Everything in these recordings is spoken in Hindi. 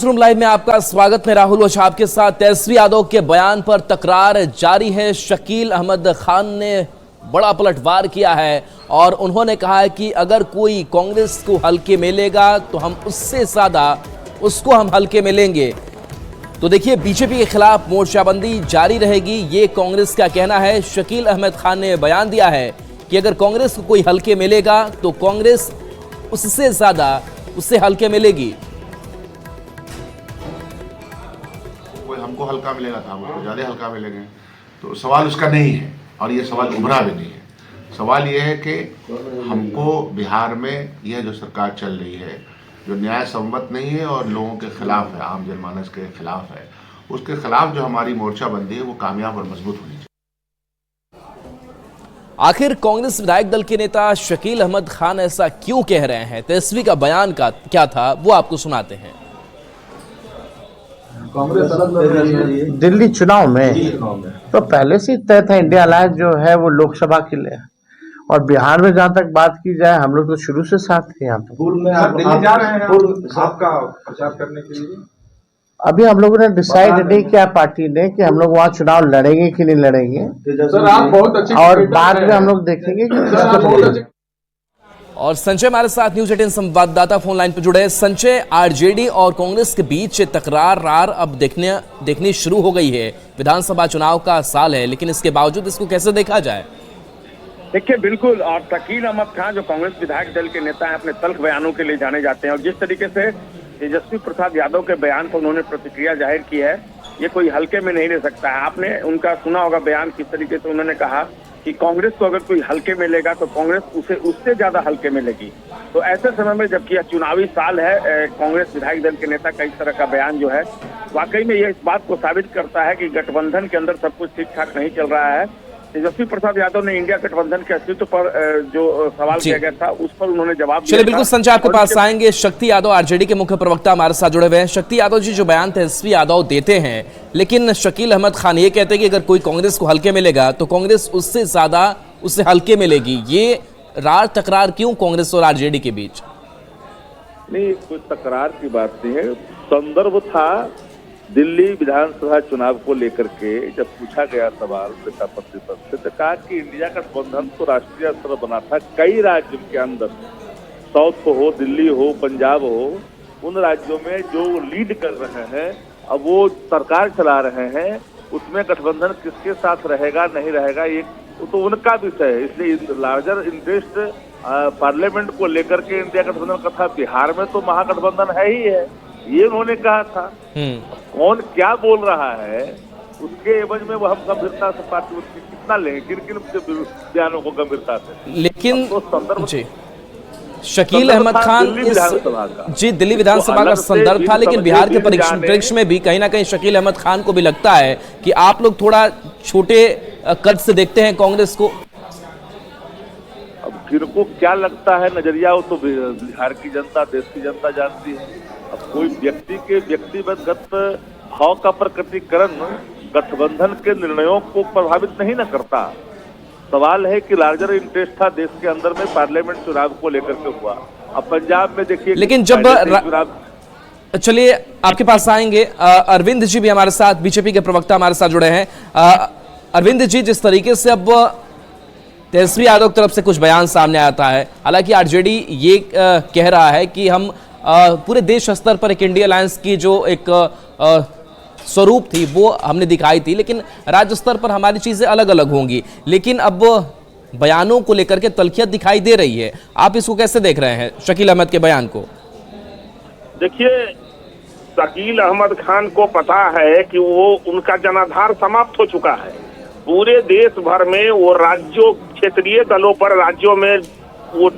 न्यूज़रूम लाइव में आपका स्वागत है। राहुल वश आपके साथ। तेजस्वी यादव के बयान पर तकरार जारी है। शकील अहमद खान ने बड़ा पलटवार किया है और उन्होंने कहा है कि अगर कोई कांग्रेस को हल्के में लेगा तो हम उससे ज्यादा उसको हम हल्के में लेंगे। तो देखिए, बीजेपी के खिलाफ मोर्चाबंदी जारी रहेगी, ये कांग्रेस का कहना है। शकील अहमद खान ने बयान दिया है कि अगर कांग्रेस को कोई हल्के में लेगा तो कांग्रेस उससे ज्यादा उससे हल्के में लेगी। हमको हल्का मिलेगा था, हमको ज़्यादा हल्का मिलेंगे, तो सवाल उसका नहीं है और ये सवाल उभरा भी नहीं है। सवाल ये है कि हमको बिहार में यह जो सरकार चल रही है जो न्याय सम्मत नहीं है और लोगों के खिलाफ है, आम जनमानस के खिलाफ है, उसके खिलाफ जो हमारी मोर्चाबंदी है वो कामयाब और मजबूत होनी चाहिए। आखिर कांग्रेस विधायक दल के नेता शकील अहमद खान ऐसा क्यों कह रहे हैं? तेजस्वी का बयान का क्या था वो आपको सुनाते हैं। दिल्ली चुनाव में तो पहले से तय था इंडिया अलायंस जो है वो लोकसभा के लिए, और बिहार में जहाँ तक बात की जाए हम लोग तो शुरू से साथ थे। यहाँ तक पूर्व में आप दिल्ली जा रहे हैं आपका प्रचार करने के लिए? अभी हम लोगों ने डिसाइड नहीं किया पार्टी ने कि हम लोग वहाँ चुनाव लड़ेंगे कि नहीं लड़ेंगे। सर आप बहुत अच्छे और बाद में हम लोग देखेंगे कि और संजय हमारे साथ न्यूज 18 संवाददाता फोन लाइन पर जुड़े हैं। संजय, आरजेडी और कांग्रेस के बीच तकरार अब देखनी शुरू हो गई है। विधानसभा चुनाव का साल है, लेकिन इसके बावजूद इसको कैसे देखा जाए? देखिए, बिल्कुल। और शकील अहमद खान जो कांग्रेस विधायक दल के नेता हैं, अपने तल्ख बयानों के लिए जाने जाते हैं, और जिस तरीके से तेजस्वी प्रसाद यादव के बयान पर उन्होंने प्रतिक्रिया जाहिर की है, ये कोई हल्के में नहीं ले सकता है। आपने उनका सुना होगा बयान, किस तरीके से उन्होंने कहा कि कांग्रेस को अगर कोई हल्के में लेगा तो कांग्रेस उसे उससे ज्यादा हल्के में लेगी। तो ऐसे समय में, जबकि यह चुनावी साल है, कांग्रेस विधायक दल के नेता का इस तरह का बयान जो है वाकई में यह इस बात को साबित करता है कि गठबंधन के अंदर सब कुछ ठीक ठाक नहीं चल रहा है। तेजस्वी प्रसाद यादव ने इंडिया गठबंधन के अस्तित्व पर जो सवाल किया गया था उस पर उन्होंने जवाब दिया। चलिए, बिल्कुल संजय, आपके पास आएंगे। शक्ति यादव, आरजेडी के मुख्य प्रवक्ता, हमारे साथ जुड़े हुए हैं। शक्ति यादव जी, जो बयान तेजस्वी यादव देते हैं, लेकिन शकील अहमद खान ये कहते हैं कि अगर कोई कांग्रेस को हल्के में लेगा तो कांग्रेस उससे ज्यादा उससे हल्के में लेगी। ये रार तकरार क्यों कांग्रेस और आरजेडी के बीच? नहीं, कोई तकरार की बात नहीं है। संदर्भ था दिल्ली विधानसभा चुनाव को लेकर के, जब पूछा गया सवाल नेता प्रतिपक्ष से, तो कहा कि इंडिया गठबंधन तो राष्ट्रीय स्तर बना था कई राज्यों के अंदर, साउथ हो, दिल्ली हो, पंजाब हो, उन राज्यों में जो लीड कर रहे हैं, अब वो सरकार चला रहे हैं, उसमें गठबंधन किसके साथ रहेगा नहीं रहेगा ये तो उनका विषय है। इसलिए लार्जर इंटरेस्ट पार्लियामेंट को लेकर के इंडिया गठबंधन का था। बिहार में तो महागठबंधन है ही है, ये उन्होंने कहा था। कौन क्या बोल रहा है उसके एवज में वो हम गंभीरता से पार्टी कितना लेंगे, किन किन बयानों को गंभीरता से। लेकिन तो संदर्भ जी, शकील अहमद खान जी दिल्ली विधानसभा का संदर्भ था, लेकिन बिहार के परिप्रेक्ष्य में भी कहीं ना कहीं शकील अहमद खान को भी लगता है कि आप लोग थोड़ा छोटे कद से देखते हैं कांग्रेस को। अब किनको क्या लगता है नजरिया, वो तो बिहार की जनता, देश की जनता जानती है। अब कोई व्यक्ति के व्यक्तिगत भाव का प्रकटीकरण गठबंधन के निर्णयों को प्रभावित नहीं न करता। सवाल है कि लार्जर इंटरेस्ट था देश के अंदर में पार्लियामेंट चुनाव को लेकर के हुआ। अब पंजाब में देखिए, लेकिन जब चलिए आपके पास आएंगे। अरविंद जी भी हमारे साथ, बीजेपी के प्रवक्ता हमारे साथ जुड़े हैं। अरविंद जी, जिस तरीके से अब तेजस्वी यादव की तरफ से कुछ बयान सामने आता है, हालांकि आरजेडी ये कह रहा है कि हम पूरे देश स्तर पर एक इंडिया अलायंस की जो एक स्वरूप थी वो हमने दिखाई थी, लेकिन राज्य स्तर पर हमारी चीजें अलग अलग होंगी। लेकिन अब बयानों को लेकर के तल्खियत दिखाई दे रही है, आप इसको कैसे देख रहे हैं, शकील अहमद के बयान को? देखिए, शकील अहमद खान को पता है कि वो उनका जनाधार समाप्त हो चुका है। पूरे देश भर में वो राज्यों, क्षेत्रीय दलों पर राज्यों में वो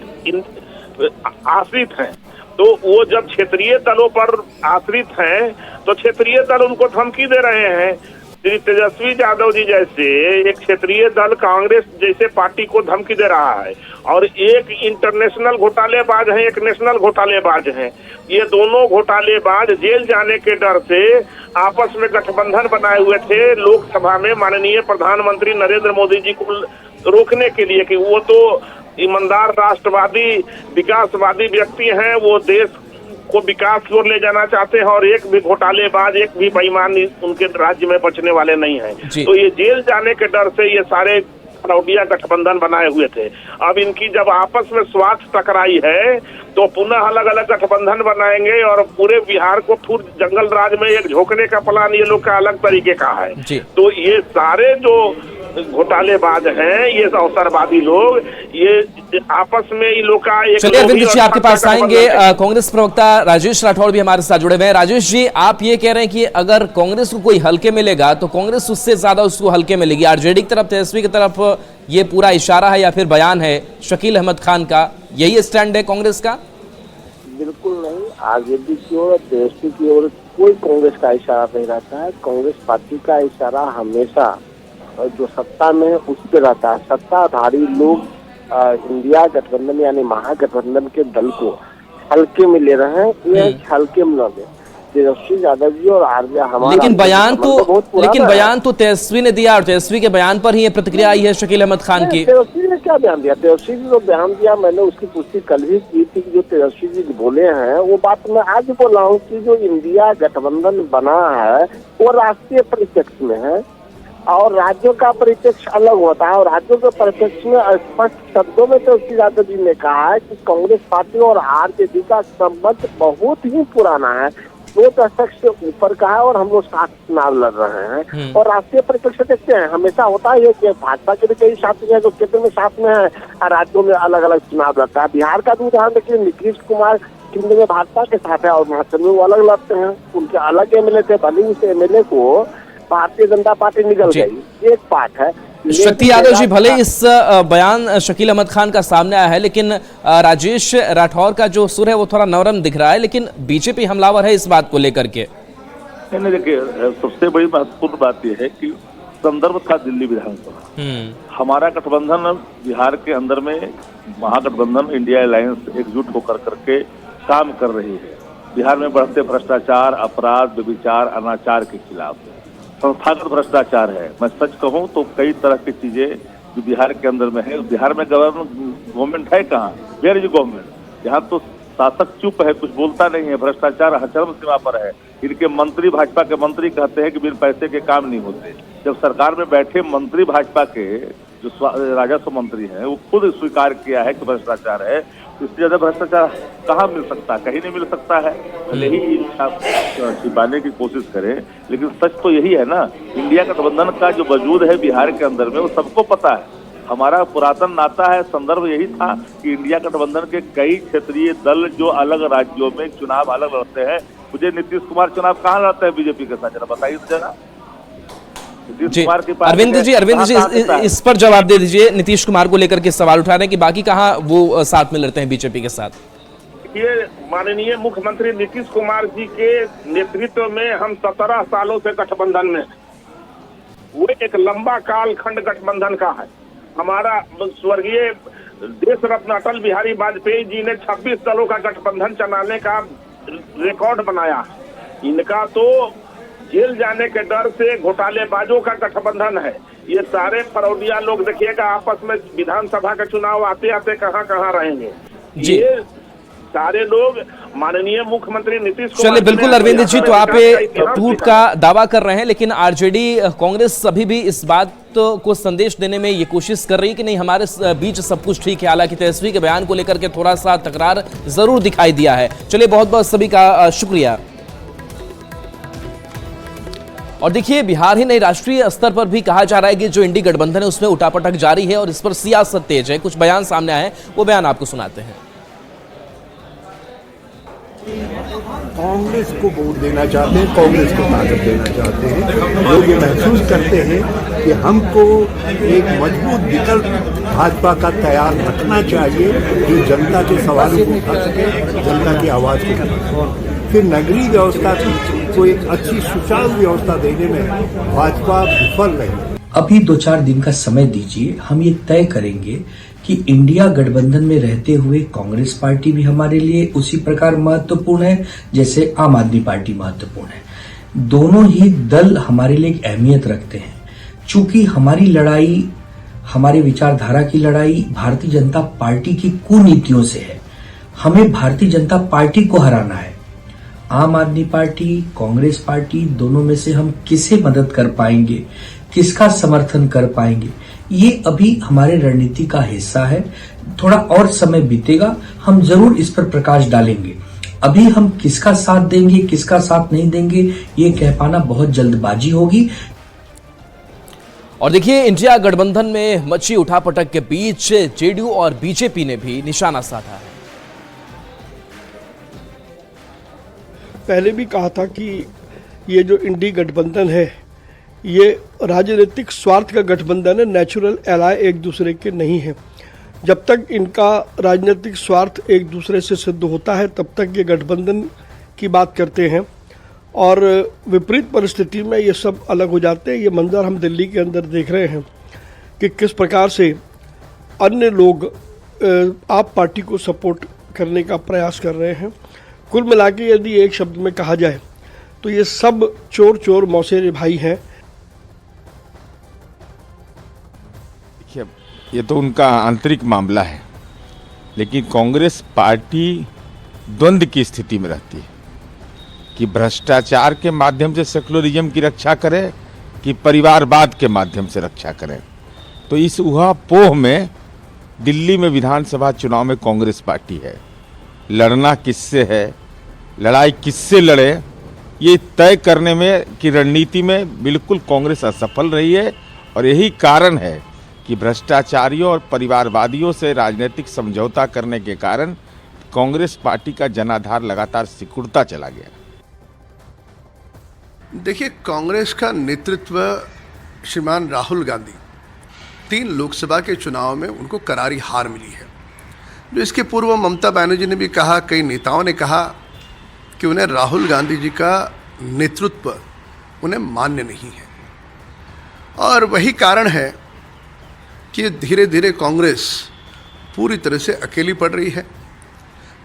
आश्रित हैं। तो वो जब क्षेत्रीय दलों पर आश्रित हैं तो क्षेत्रीय दल उनको धमकी दे रहे हैं। श्री तेजस्वी यादव जी जैसे एक क्षेत्रीय दल कांग्रेस जैसे पार्टी को धमकी दे रहा है, और एक इंटरनेशनल घोटालेबाज है, एक नेशनल घोटालेबाज है। ये दोनों घोटालेबाज जेल जाने के डर से आपस में गठबंधन बनाए हुए थे लोकसभा में माननीय प्रधानमंत्री नरेंद्र मोदी जी को रोकने के लिए कि वो तो ईमानदार, राष्ट्रवादी, विकासवादी व्यक्ति हैं, वो देश को विकास की ओर ले जाना चाहते हैं और एक भी घोटालेबाज, एक भी बेईमान उनके राज्य में बचने वाले नहीं हैं। तो ये जेल जाने के डर से ये सारे फरौडिया गठबंधन बनाए हुए थे। अब इनकी जब आपस में स्वार्थ टकराई है तो पुनः अलग अलग गठबंधन बनाएंगे और पूरे बिहार को फिर जंगल राज में एक झोंकने का प्लान ये लोग का अलग तरीके का है। तो ये सारे जो घोटालेबाज हैं, ये अवसरवादी लोग, ये आपस में इन लोग का एक। चलिए अरविंद जी आपके पास आएंगे। कांग्रेस प्रवक्ता राजेश राठौड़ भी हमारे साथ जुड़े हुए हैं। राजेश जी, आप ये कह रहे हैं कि अगर कांग्रेस को कोई हल्के मिलेगा तो कांग्रेस उससे ज्यादा उसको हल्के मिलेगी। आरजेडी की तरफ, तेजस्वी की तरफ ये पूरा इशारा है या फिर बयान है शकील अहमद खान का, यही स्टैंड है कांग्रेस का? बिल्कुल नहीं, आरजेडी की ओर, तेजस्वी की ओर कोई कांग्रेस का इशारा नहीं रहता है। कांग्रेस पार्टी का इशारा हमेशा जो सत्ता में है उस पर रहता है। सत्ताधारी लोग इंडिया गठबंधन यानी महागठबंधन के दल को हल्के में ले रहे हैं, ये हल्के में न ले। तेजस्वी यादव जी और आरजे हमारा लेकिन बयान तो तेजस्वी ने दिया और तेजस्वी के बयान पर ही ये प्रतिक्रिया आई है शकील अहमद खान की। तेजस्वी ने क्या बयान दिया? तेजस्वी जी जो बयान दिया, मैंने उसकी पुष्टि कल ही की थी। जो तेजस्वी जी बोले हैं वो बात मैं आज बोल रहा हूँ कि जो इंडिया गठबंधन बना है वो राष्ट्रीय परिप्रेक्ष्य में है और राज्यों का परिप्रेक्ष्य अलग होता है। और राज्यों के परिप्रेक्ष्य में स्पष्ट शब्दों में तेजस्वी यादव जी ने कहा है कि कांग्रेस पार्टी और आरजेडी का संबंध बहुत ही पुराना है, 2 दशक से ऊपर का है और हम लोग साथ चुनाव लड़ रहे हैं। और राष्ट्रीय परिप्रेक्ष्य देखते हैं, हमेशा होता है कि भाजपा के भी कई साथी हैं जो केंद्र में साथ में है, राज्यों में अलग अलग चुनाव लड़ता है। बिहार का भी उदाहरण देखिए, नीतीश कुमार केंद्र में भाजपा के साथ है और महाराष्ट्र में वो अलग लड़ते हैं। उनके अलग एमएलए थे, भले उस एमएलए को भारतीय जनता पार्टी निकल गई, एक बात है। शक्ति यादव जी, भले इस बयान शकील अहमद खान का सामने आया है लेकिन राजेश राठौर का जो सुर है वो थोड़ा नरम दिख रहा है, लेकिन बीजेपी हमलावर है इस बात को लेकर के। नहीं देखिए, सबसे बड़ी महत्वपूर्ण बात यह है कि संदर्भ था दिल्ली विधानसभा। हमारा गठबंधन बिहार के अंदर में महागठबंधन इंडिया अलायंस एकजुट होकर करके काम कर रही है। बिहार में बढ़ते भ्रष्टाचार, अपराध, व्यभिचार, अनाचार के खिलाफ संस्थागत भ्रष्टाचार है। मैं सच कहूं तो कई तरह की चीजें जो बिहार के अंदर में है, बिहार में गवर्नमेंट है कहाँ? Where is government? यहाँ तो शासक चुप है, कुछ बोलता नहीं है, भ्रष्टाचार चरम सीमा पर है। इनके मंत्री, भाजपा के मंत्री कहते हैं कि बिन पैसे के काम नहीं होते। जब सरकार में बैठे मंत्री भाजपा के जो राजस्व मंत्री हैं वो खुद स्वीकार किया है कि भ्रष्टाचार है, इससे ज्यादा भ्रष्टाचार कहाँ मिल सकता है? कहीं नहीं मिल सकता है। भले ही छिपाने की कोशिश करें, लेकिन सच तो यही है ना। इंडिया गठबंधन का जो वजूद है बिहार के अंदर में वो सबको पता है। हमारा पुरातन नाता है, संदर्भ यही था कि इंडिया गठबंधन के कई क्षेत्रीय दल जो अलग राज्यों में चुनाव अलग लड़ते हैं। मुझे नीतीश कुमार चुनाव कहाँ लड़ते हैं बीजेपी के साथ, जरा बताइए जरा। जी अरविंद जी, इस पर जवाब दे दीजिए। नीतीश कुमार को लेकर के सवाल उठा रहे हैं कि बाकी कहाँ वो साथ में लड़ते हैं बीजेपी के साथ। ये माननीय मुख्यमंत्री नीतीश कुमार जी के नेतृत्व में हम 17 सालों से गठबंधन में, वो एक लंबा कालखंड गठबंधन का है। हमारा स्वर्गीय देश रत्न अटल बिहारी वाजपेयी जी ने 26 दलों का गठबंधन चलाने का रिकॉर्ड बनाया। इनका तो जेल जाने के डर से घोटालेबाजों का गठबंधन है। ये सारे फरौडिया लोग देखिएगा आपस में विधानसभा के चुनाव आते आते कहाँ कहाँ रहेंगे। ये सारे लोग माननीय मुख्यमंत्री नीतीश कुमार। चलिए बिल्कुल अरविंद जी, तो आप टूट का दावा कर रहे हैं, लेकिन आरजेडी कांग्रेस अभी भी इस बात को संदेश देने में ये कोशिश कर रही है कि नहीं हमारे बीच सब कुछ ठीक है। हालांकि तेजस्वी के बयान को लेकर के थोड़ा सा तकरार जरूर दिखाई दिया है। चलिए बहुत बहुत सभी का शुक्रिया। और देखिए, बिहार ही नहीं राष्ट्रीय स्तर पर भी कहा जा रहा है कि जो इंडी गठबंधन है उसमें उठापटक जारी है और इस पर सियासत तेज है। कुछ बयान सामने आए हैं, वो बयान आपको सुनाते हैं। कांग्रेस को वोट देना चाहते हैं, कांग्रेस को ताकत देना चाहते हैं। लोग ये महसूस करते हैं कि हमको एक मजबूत विकल्प भाजपा का तैयार रखना चाहिए जो जनता के सवालों को उठा सके, जनता की आवाज़ को उठा सके। फिर नगरीय व्यवस्था को एक अच्छी सुचारू व्यवस्था देने में भाजपा विफल रही। अभी 2-4 दिन का समय दीजिए, हम ये तय करेंगे कि इंडिया गठबंधन में रहते हुए कांग्रेस पार्टी भी हमारे लिए उसी प्रकार महत्वपूर्ण है जैसे आम आदमी पार्टी महत्वपूर्ण है। दोनों ही दल हमारे लिए एक अहमियत रखते हैं। चूंकि हमारी लड़ाई, हमारी विचारधारा की लड़ाई भारतीय जनता पार्टी की कुनीतियों से है। हमें भारतीय जनता पार्टी को हराना है। आम आदमी पार्टी, कांग्रेस पार्टी, दोनों में से हम किसे मदद कर पाएंगे, किसका समर्थन कर पाएंगे, ये अभी हमारे रणनीति का हिस्सा है। थोड़ा और समय बीतेगा, हम जरूर इस पर प्रकाश डालेंगे। अभी हम किसका साथ देंगे, किसका साथ नहीं देंगे, ये कह पाना बहुत जल्दबाजी होगी। और देखिए, इंडिया गठबंधन में मची उठापटक के बीच जेडीयू और बीजेपी ने भी निशाना साधा है। पहले भी कहा था कि ये जो इंडी गठबंधन है ये राजनीतिक स्वार्थ का गठबंधन है, नेचुरल एलाय एक दूसरे के नहीं है। जब तक इनका राजनीतिक स्वार्थ एक दूसरे से सिद्ध होता है तब तक ये गठबंधन की बात करते हैं और विपरीत परिस्थिति में ये सब अलग हो जाते हैं। ये मंजर हम दिल्ली के अंदर देख रहे हैं कि किस प्रकार से अन्य लोग आप पार्टी को सपोर्ट करने का प्रयास कर रहे हैं। कुल मिला के यदि एक शब्द में कहा जाए तो ये सब चोर चोर मौसेरे भाई हैं। ये तो उनका आंतरिक मामला है, लेकिन कांग्रेस पार्टी द्वंद्व की स्थिति में रहती है कि भ्रष्टाचार के माध्यम से सेकुलरिज्म की रक्षा करे कि परिवारवाद के माध्यम से रक्षा करें। तो इस ऊहापोह में दिल्ली में विधानसभा चुनाव में कांग्रेस पार्टी है। लड़ना किससे है, लड़ाई किससे लड़े, ये तय करने में की रणनीति में बिल्कुल कांग्रेस असफल रही है। और यही कारण है कि भ्रष्टाचारियों और परिवारवादियों से राजनीतिक समझौता करने के कारण कांग्रेस पार्टी का जनाधार लगातार सिकुड़ता चला गया। देखिए, कांग्रेस का नेतृत्व श्रीमान राहुल गांधी 3 लोकसभा के चुनाव में उनको करारी हार मिली है। जो इसके पूर्व ममता बनर्जी ने भी कहा, कई नेताओं ने कहा कि उन्हें राहुल गांधी जी का नेतृत्व उन्हें मान्य नहीं है। और वही कारण है कि धीरे धीरे कांग्रेस पूरी तरह से अकेली पड़ रही है।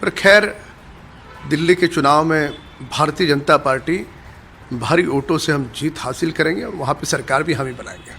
पर खैर, दिल्ली के चुनाव में भारतीय जनता पार्टी भारी वोटों से हम जीत हासिल करेंगे और वहाँ पे सरकार भी हम ही बनाएंगे।